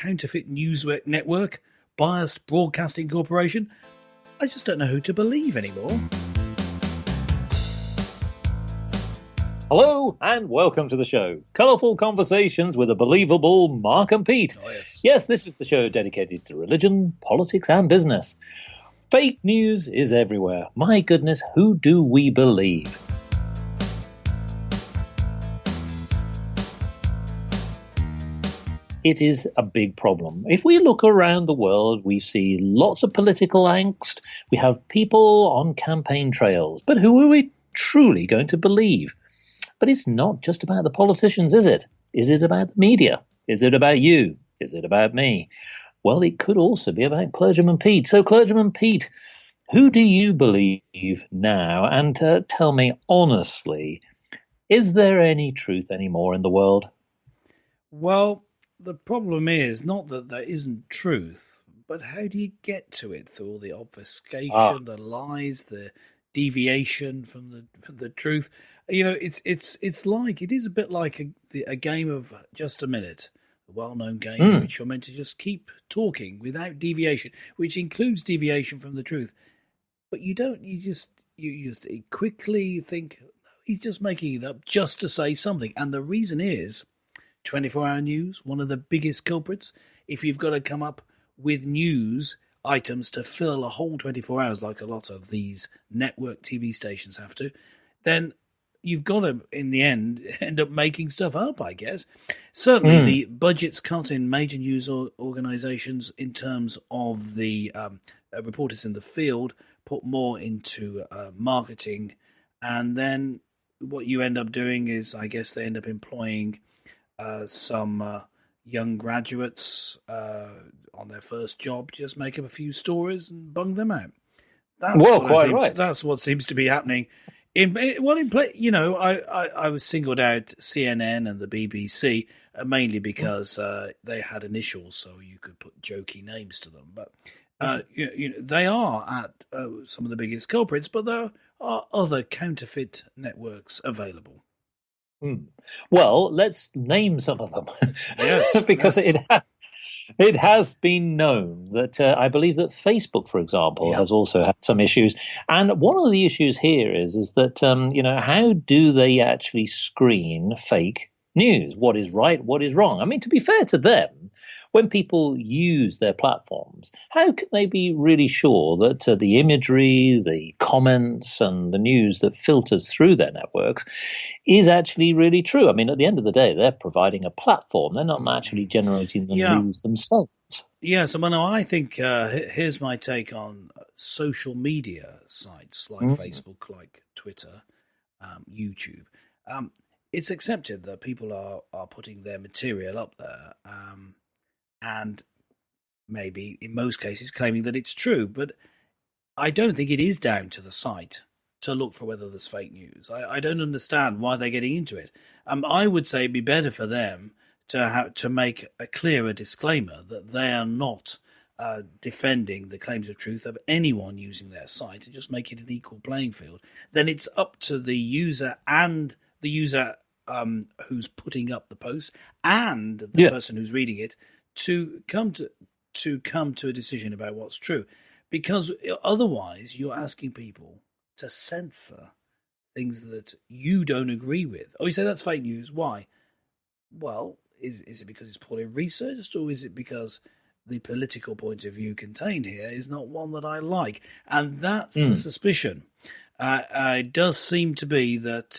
counterfeit news network, biased broadcasting corporation. I just don't know who to believe anymore. Hello and welcome to the show. Colourful conversations with a believable Mark and Pete. Oh, yes. Yes, this is the show dedicated to religion, politics and business. Fake news is everywhere. My goodness, who do we believe? It is a big problem. If we look around the world, we see lots of political angst. We have people on campaign trails. But who are we truly going to believe? But it's not just about the politicians, is it? Is it about the media? Is it about you? Is it about me? Well, it could also be about Clergyman Pete. So, Clergyman Pete, who do you believe now? And tell me honestly, is there any truth anymore in the world? Well, the problem is not that there isn't truth, but how do you get to it through all the obfuscation, the lies, the deviation from the truth? You know, it is a bit like a game of Just a Minute, a well-known game in which you're meant to just keep talking without deviation, which includes deviation from the truth. But you don't. You just quickly think he's just making it up just to say something, and the reason is 24-hour news, one of the biggest culprits. If you've got to come up with news items to fill a whole 24 hours, like a lot of these network TV stations have to, then you've got to, in the end up making stuff up, I guess. Certainly the budgets cut in major news organizations in terms of the reporters in the field put more into marketing. And then what you end up doing is, I guess they end up employing some young graduates on their first job, just make up a few stories and bung them out. That's what seems to be happening. I was singled out CNN and the BBC mainly because they had initials, so you could put jokey names to them. But they are at some of the biggest culprits, but there are other counterfeit networks available. Well, let's name some of them. Yes, because it has been known that I believe that Facebook, for example, has also had some issues. And one of the issues here is that, how do they actually screen fake news? What is right? What is wrong? I mean, to be fair to them, when people use their platforms, how can they be really sure that the imagery, the comments and the news that filters through their networks is actually really true? I mean, at the end of the day, they're providing a platform. They're not actually generating the news themselves. Yes, I think here's my take on social media sites like Facebook, like Twitter, YouTube. It's accepted that people are putting their material up there, and maybe in most cases claiming that it's true, but I don't think it is down to the site to look for whether there's fake news. I don't understand why they're getting into it. I would say it'd be better for them to make a clearer disclaimer that they are not defending the claims of truth of anyone using their site, and just make it an equal playing field. Then it's up to the user and the user who's putting up the post and the person who's reading it to come to a decision about what's true, because otherwise you're asking people to censor things that you don't agree with. Oh, you say that's fake news. Why? Well, is it because it's poorly researched, or is it because the political point of view contained here is not one that I like? And that's the suspicion. It does seem to be that,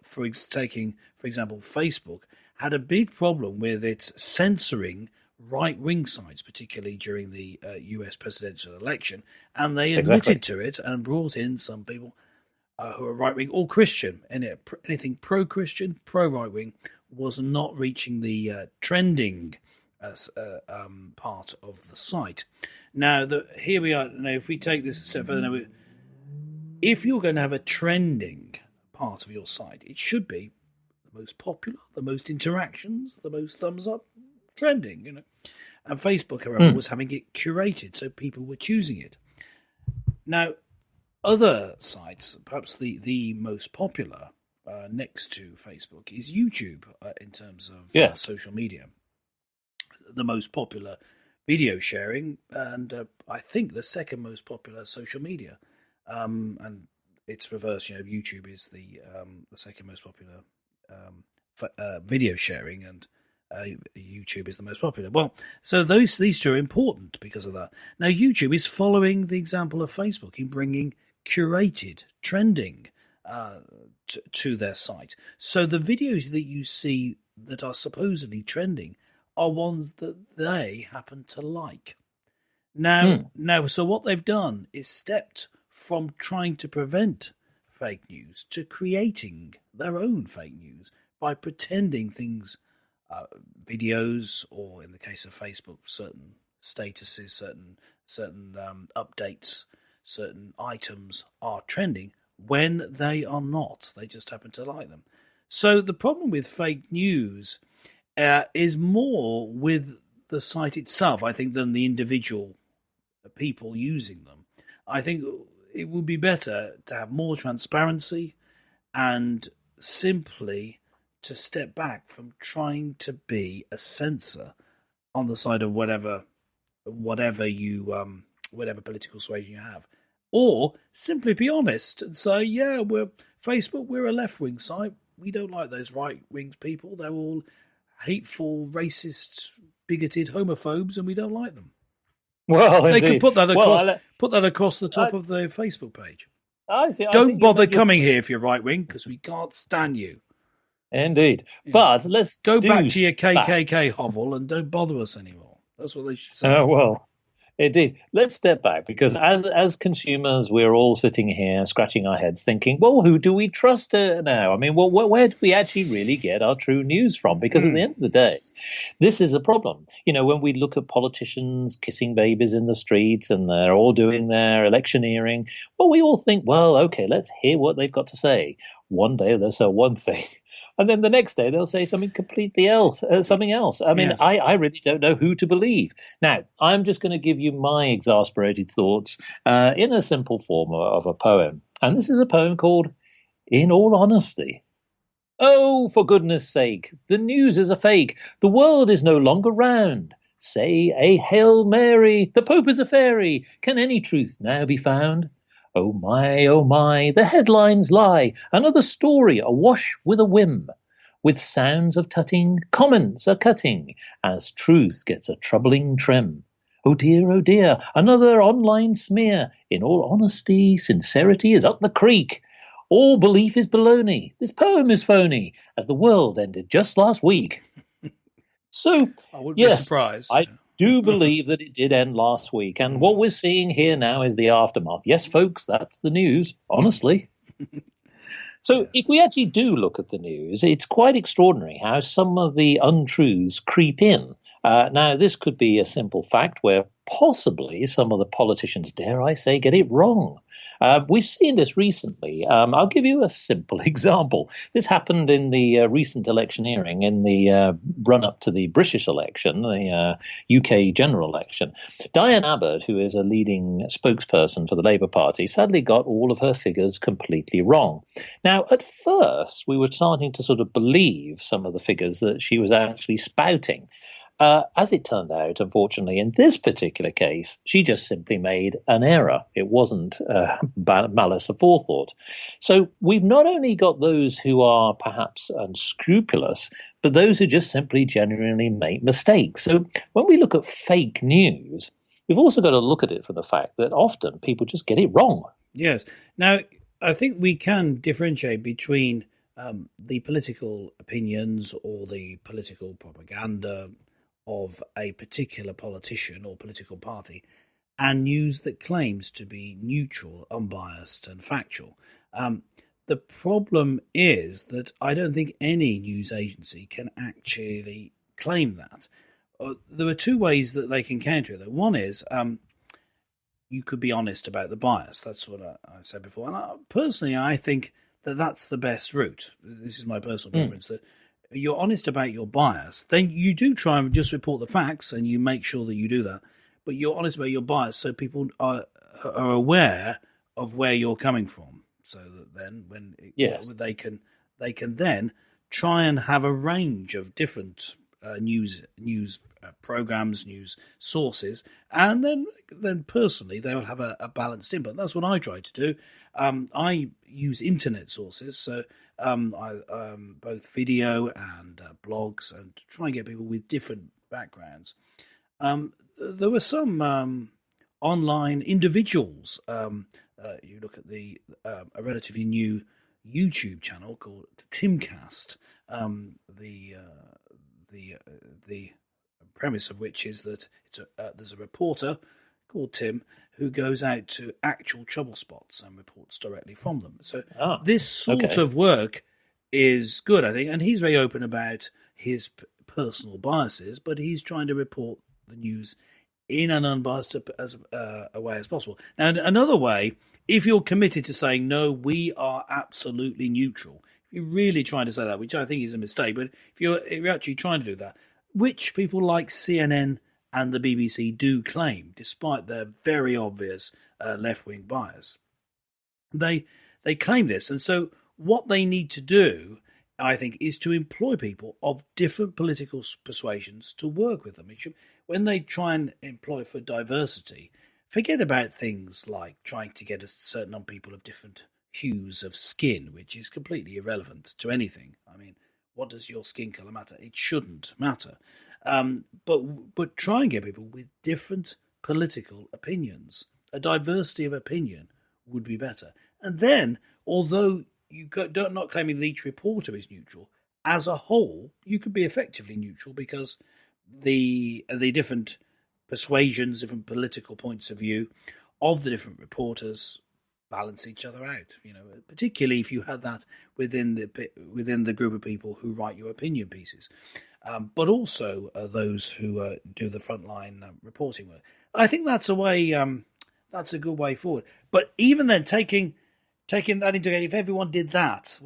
for example, Facebook had a big problem with its censoring right-wing sites, particularly during the US presidential election, and they admitted to it and brought in some people who are right-wing or Christian, and anything pro-Christian, pro-right-wing was not reaching the trending part of the site. Now, here we are. Now, if we take this a step further, if you're going to have a trending part of your site, it should be the most popular, the most interactions, the most thumbs up, trending, And Facebook, however, was having it curated, so people were choosing it. Now, other sites, perhaps the most popular next to Facebook, is YouTube in terms of social media. the most popular video sharing, and I think the second most popular social media. And it's reverse. YouTube is the second most popular video sharing, and YouTube is the most popular. Well, so these two are important because of that. Now, YouTube is following the example of Facebook in bringing curated trending to their site. So the videos that you see that are supposedly trending are ones that they happen to like. Now, so what they've done is stepped from trying to prevent fake news to creating their own fake news by pretending things, videos, or in the case of Facebook, certain statuses, certain updates, certain items are trending when they are not. They just happen to like them. So the problem with fake news is more with the site itself, I think, than the individual people using them. I think it would be better to have more transparency and simply to step back from trying to be a censor on the side of whatever political persuasion you have, or simply be honest and say, yeah, we're a left-wing site. We don't like those right-wing people. They're all hateful, racist, bigoted homophobes, and we don't like them. Well, they indeed. could put that across the top of the Facebook page. Don't bother coming here if you're right-wing, because we can't stand you. Indeed. But let's go back to your KKK hovel and don't bother us anymore. That's what they should say. Oh, well. Indeed. Let's step back, because as consumers, we're all sitting here scratching our heads thinking, well, who do we trust now? I mean, well, where do we actually really get our true news from? Because at the end of the day, this is a problem. When we look at politicians kissing babies in the streets and they're all doing their electioneering, well, we all think, well, okay, let's hear what they've got to say. One day they'll say one thing, and then the next day they'll say something completely else. I mean, yes. I really don't know who to believe. Now, I'm just going to give you my exasperated thoughts in a simple form of a poem. And this is a poem called In All Honesty. Oh, for goodness sake, the news is a fake. The world is no longer round. Say a Hail Mary, the Pope is a fairy. Can any truth now be found? Oh my, the headlines lie. Another story awash with a whim. With sounds of tutting, comments are cutting, as truth gets a troubling trim. Oh dear, another online smear. In all honesty, sincerity is up the creek. All belief is baloney. This poem is phony, as the world ended just last week. So, I wouldn't be surprised. I do believe that it did end last week. And what we're seeing here now is the aftermath. Yes, folks, that's the news, honestly. So if we actually do look at the news, it's quite extraordinary how some of the untruths creep in. Now, this could be a simple fact where possibly some of the politicians, dare I say, get it wrong. We've seen this recently. I'll give you a simple example. This happened in the recent electioneering in the run-up to the British election, the UK general election. Diane Abbott, who is a leading spokesperson for the Labour Party, sadly got all of her figures completely wrong. Now, at first, we were starting to sort of believe some of the figures that she was actually spouting. As it turned out, unfortunately, in this particular case, she just simply made an error. It wasn't malice aforethought. So we've not only got those who are perhaps unscrupulous, but those who just simply genuinely make mistakes. So when we look at fake news, we've also got to look at it for the fact that often people just get it wrong. Yes. Now, I think we can differentiate between the political opinions or the political propaganda of a particular politician or political party and news that claims to be neutral, unbiased and factual. The problem is that I don't think any news agency can actually claim that. There are two ways that they can counter it. One is you could be honest about the bias. That's what I said before. And personally, I think that that's the best route. This is my personal preference, that you're honest about your bias, then you do try and just report the facts and you make sure that you do that. But you're honest about your bias so people are aware of where you're coming from. So that then they can then try and have a range of different news programs, news sources, and then personally they will have a balanced input. That's what I try to do. I use internet sources, so both video and blogs, and try and get people with different backgrounds. There were some online individuals. You look at a relatively new YouTube channel called Timcast. The premise of which is that there's a reporter called Tim who goes out to actual trouble spots and reports directly from them. So this sort of work is good, I think, and he's very open about his personal biases, but he's trying to report the news in an unbiased a way as possible. Now, another way, if you're committed to saying, no, we are absolutely neutral, if you're really trying to say that, which I think is a mistake, but if you're actually trying to do that, which people like CNN and the BBC do claim, despite their very obvious left-wing bias, they claim this. And so what they need to do, I think, is to employ people of different political persuasions to work with them. When they try and employ for diversity, forget about things like trying to get a certain number of people of different hues of skin, which is completely irrelevant to anything. I mean, what does your skin colour matter? It shouldn't matter. But try and get people with different political opinions. A diversity of opinion would be better. And then, although not claiming that each reporter is neutral, as a whole, you could be effectively neutral because the different persuasions, different political points of view of the different reporters balance each other out. Particularly if you had that within the group of people who write your opinion pieces, but also those who do the frontline reporting work. I think that's a way. That's a good way forward. But even then, taking that into account, if everyone did that,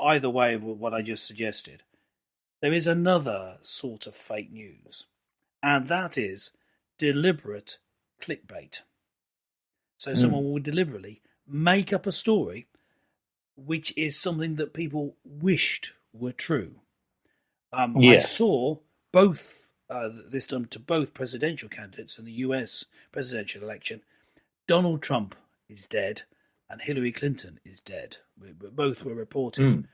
either way of what I just suggested, there is another sort of fake news, and that is deliberate clickbait. So someone will deliberately make up a story which is something that people wished were true. I saw both this done to both presidential candidates in the US presidential election. Donald Trump is dead and Hillary Clinton is dead. Both were reported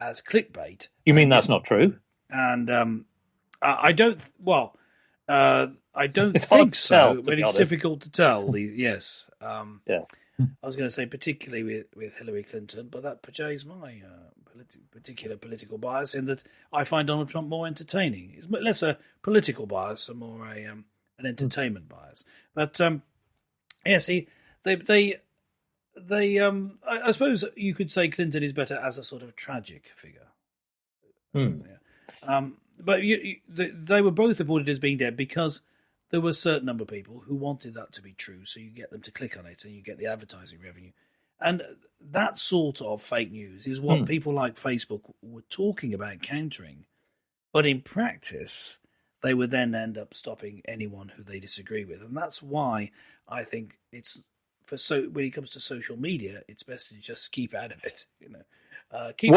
as clickbait. You mean that's not true? And I don't. Well, I don't think so. But it's difficult to tell. Yes. Yes. I was going to say particularly with Hillary Clinton, but that portrays my particular political bias in that I find Donald Trump more entertaining. It's less a political bias and more an entertainment bias. But I suppose you could say Clinton is better as a sort of tragic figure. But they were both reported as being dead because there were a certain number of people who wanted that to be true, so you get them to click on it and you get the advertising revenue. And that sort of fake news is what people like Facebook were talking about countering. But in practice, they would then end up stopping anyone who they disagree with. And that's why I think when it comes to social media, it's best to just keep out of it. Keep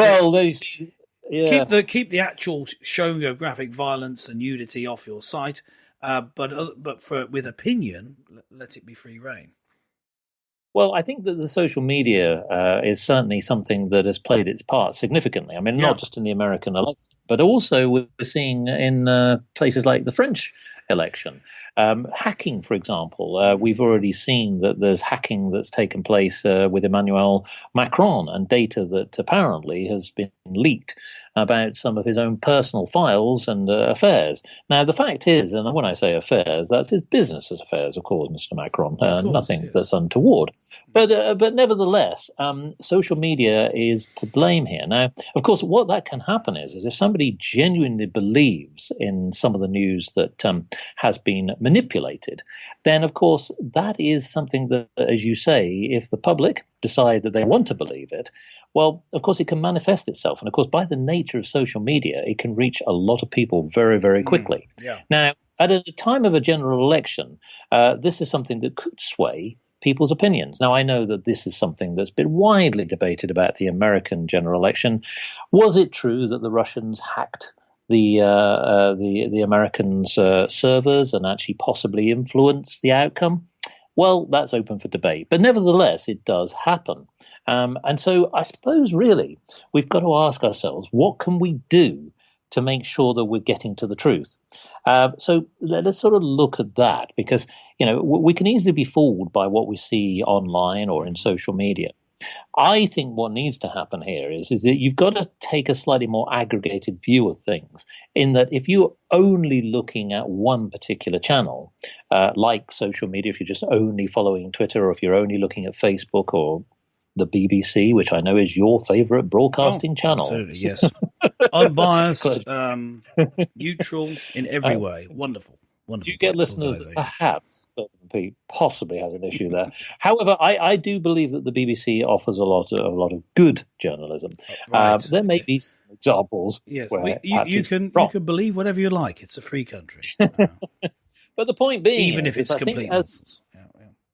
the actual showing of graphic violence and nudity off your site, but with opinion, let it be free reign. Well, I think that the social media is certainly something that has played its part significantly. I mean, not just in the American election, but also we're seeing in places like the French election. Hacking, for example, we've already seen that there's hacking that's taken place with Emmanuel Macron and data that apparently has been leaked about some of his own personal files and affairs. Now, the fact is, and when I say affairs, that's his business affairs, of course, Mr. Macron, nothing that's untoward. But nevertheless, social media is to blame here. Now, of course, what that can happen is if somebody genuinely believes in some of the news that has been manipulated, then, of course, that is something that, as you say, if the public decide that they want to believe it, well, of course, it can manifest itself. And, of course, by the nature of social media, it can reach a lot of people very, very quickly. Now, at a time of a general election, this is something that could sway people's opinions. Now, I know that this is something that's been widely debated about the American general election. Was it true that the Russians hacked the Americans' servers and actually possibly influence the outcome? Well, that's open for debate. But nevertheless, it does happen. And so I suppose really we've got to ask ourselves, what can we do to make sure that we're getting to the truth? So let's sort of look at that, because we can easily be fooled by what we see online or in social media. I think what needs to happen here is that you've got to take a slightly more aggregated view of things, in that if you're only looking at one particular channel, like social media, if you're just only following Twitter, or if you're only looking at Facebook or the BBC, which I know is your favorite broadcasting channel. Absolutely, yes. Unbiased, neutral in every way. Wonderful. Do you get listeners that perhaps possibly has an issue there? However, I do believe that the BBC offers a lot of good journalism. Right. There may be some examples. Yes, you can believe whatever you like. It's a free country. But the point being, even if it's complete nonsense.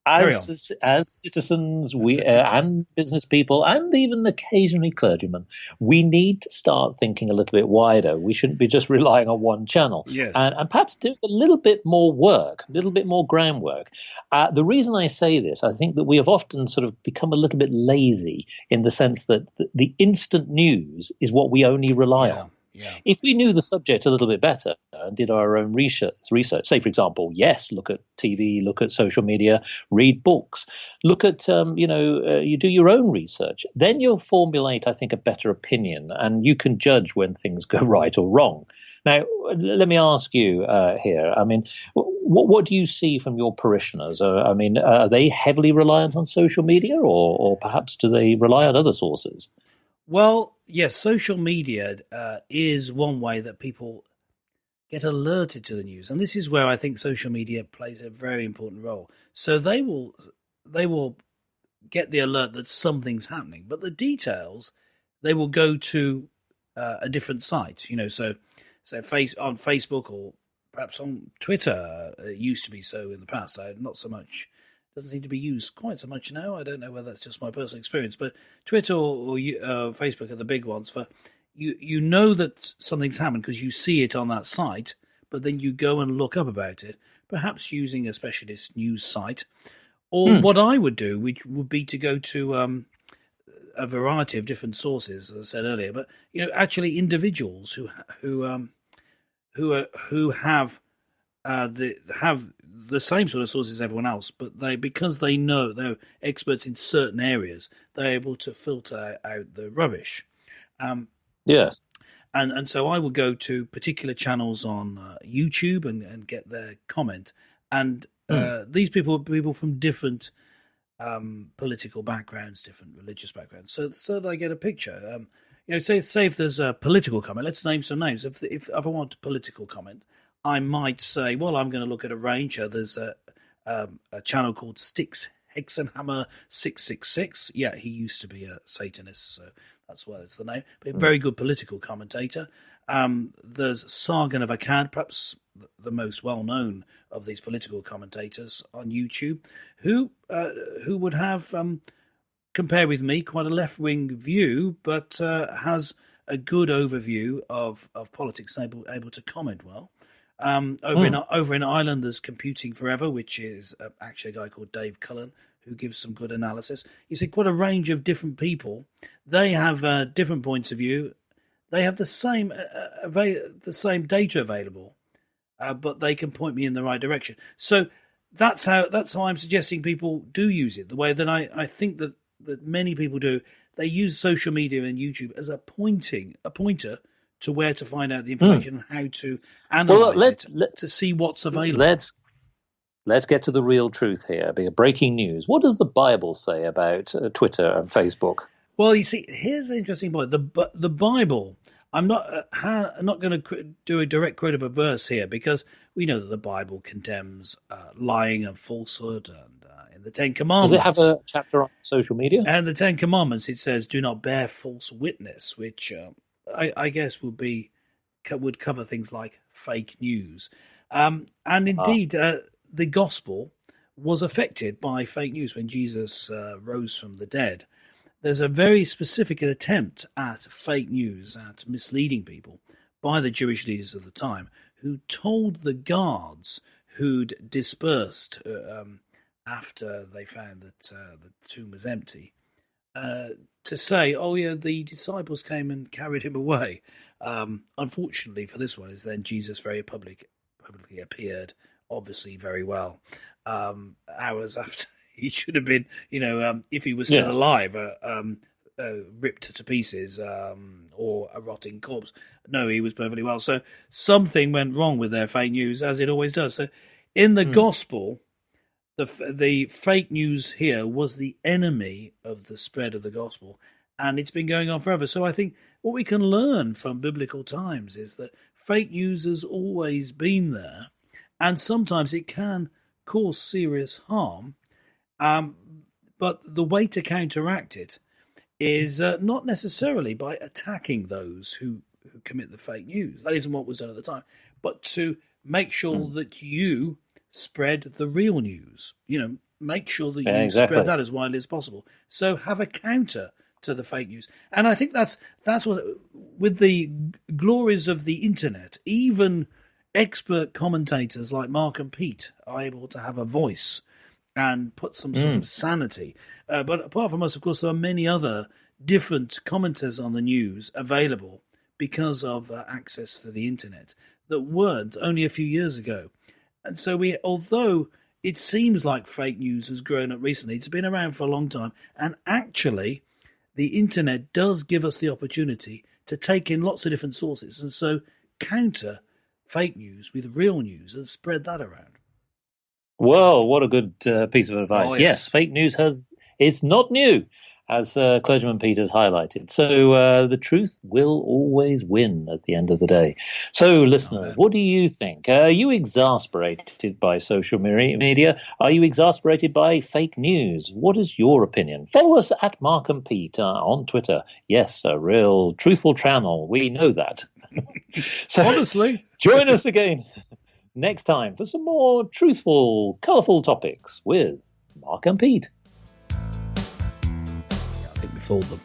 As citizens, we and business people, and even occasionally clergymen, we need to start thinking a little bit wider. We shouldn't be just relying on one channel, yes. and perhaps do a little bit more work, a little bit more groundwork. The reason I say this, I think that we have often sort of become a little bit lazy, in the sense that the instant news is what we only rely on. Yeah. If we knew the subject a little bit better and did our own research, say, for example, look at TV, look at social media, read books, look at, you do your own research, then you'll formulate, I think, a better opinion, and you can judge when things go right or wrong. Now, let me ask you here, I mean, what do you see from your parishioners? Are they heavily reliant on social media, or perhaps do they rely on other sources? Well, yes, social media is one way that people get alerted to the news, and this is where I think social media plays a very important role. So they will get the alert that something's happening, but the details, they will go to a different site. So on Facebook, or perhaps on Twitter. It used to be so in the past. Not so much. Doesn't seem to be used quite so much now. I don't know whether that's just my personal experience, but Twitter or Facebook are the big ones for you know that something's happened because you see it on that site, but then you go and look up about it, perhaps using a specialist news site. Or what I would do, which would be to go to a variety of different sources, as I said earlier, but actually individuals who have the same sort of sources as everyone else, but because they know they're experts in certain areas, they're able to filter out the rubbish. Yes. And so I will go to particular channels on YouTube and get their comment. And these people from different political backgrounds, different religious backgrounds, so that I get a picture. Say if there's a political comment, let's name some names. If I want a political comment, I might say, well, I'm going to look at a range. There's a channel called Sticks Hexenhammer 666. Yeah, he used to be a Satanist, so that's why it's the name. But a very good political commentator. There's Sargon of Akkad, perhaps the most well-known of these political commentators on YouTube, who would have, compare with me, quite a left-wing view, but has a good overview of politics, able to comment well. Over in Ireland, there's Computing Forever, which is actually a guy called Dave Cullen, who gives some good analysis. You see, quite a range of different people. They have different points of view. They have the same data available, but they can point me in the right direction. So that's how I'm suggesting people do use it. The way that I think that many people do. They use social media and YouTube as a pointer to where to find out the information and how to analyze it to see what's available. Let's get to the real truth here. Breaking news. What does the Bible say about Twitter and Facebook? Well, you see, here's the interesting point. The Bible. I'm not going to do a direct quote of a verse here, because we know that the Bible condemns lying and falsehood, and in the Ten Commandments. Does it have a chapter on social media? And the Ten Commandments, it says, "Do not bear false witness," which I guess would cover things like fake news, and indeed the gospel was affected by fake news when Jesus rose from the dead. There's a very specific attempt at fake news, at misleading people by the Jewish leaders of the time, who told the guards who'd dispersed after they found that the tomb was empty, to say, "Oh yeah, the disciples came and carried him away." Unfortunately for this one, is then Jesus very publicly appeared, obviously very well, hours after he should have been, if he was still alive, ripped to pieces, or a rotting corpse. No, he was perfectly well. So something went wrong with their fake news, as it always does. So in the gospel, the fake news here was the enemy of the spread of the gospel, and it's been going on forever. So I think what we can learn from biblical times is that fake news has always been there, and sometimes it can cause serious harm. But the way to counteract it is not necessarily by attacking those who commit the fake news. That isn't what was done at the time. But to make sure that you spread the real news. Make sure that you spread that as widely as possible. So have a counter to the fake news. And I think that's what, with the glories of the internet, even expert commentators like Mark and Pete are able to have a voice and put some sort of sanity. But apart from us, of course, there are many other different commenters on the news available because of access to the internet that weren't only a few years ago. And so although it seems like fake news has grown up recently, it's been around for a long time. And actually, the internet does give us the opportunity to take in lots of different sources. And so counter fake news with real news and spread that around. Well, what a good piece of advice. Oh, yes, fake news is not new, as Clergyman Pete has highlighted. So the truth will always win at the end of the day. So, listeners, what do you think? Are you exasperated by social media? Are you exasperated by fake news? What is your opinion? Follow us at Mark and Pete on Twitter. Yes, a real truthful channel. We know that. So, honestly, join us again next time for some more truthful, colourful topics with Mark and Pete. I think we fooled them.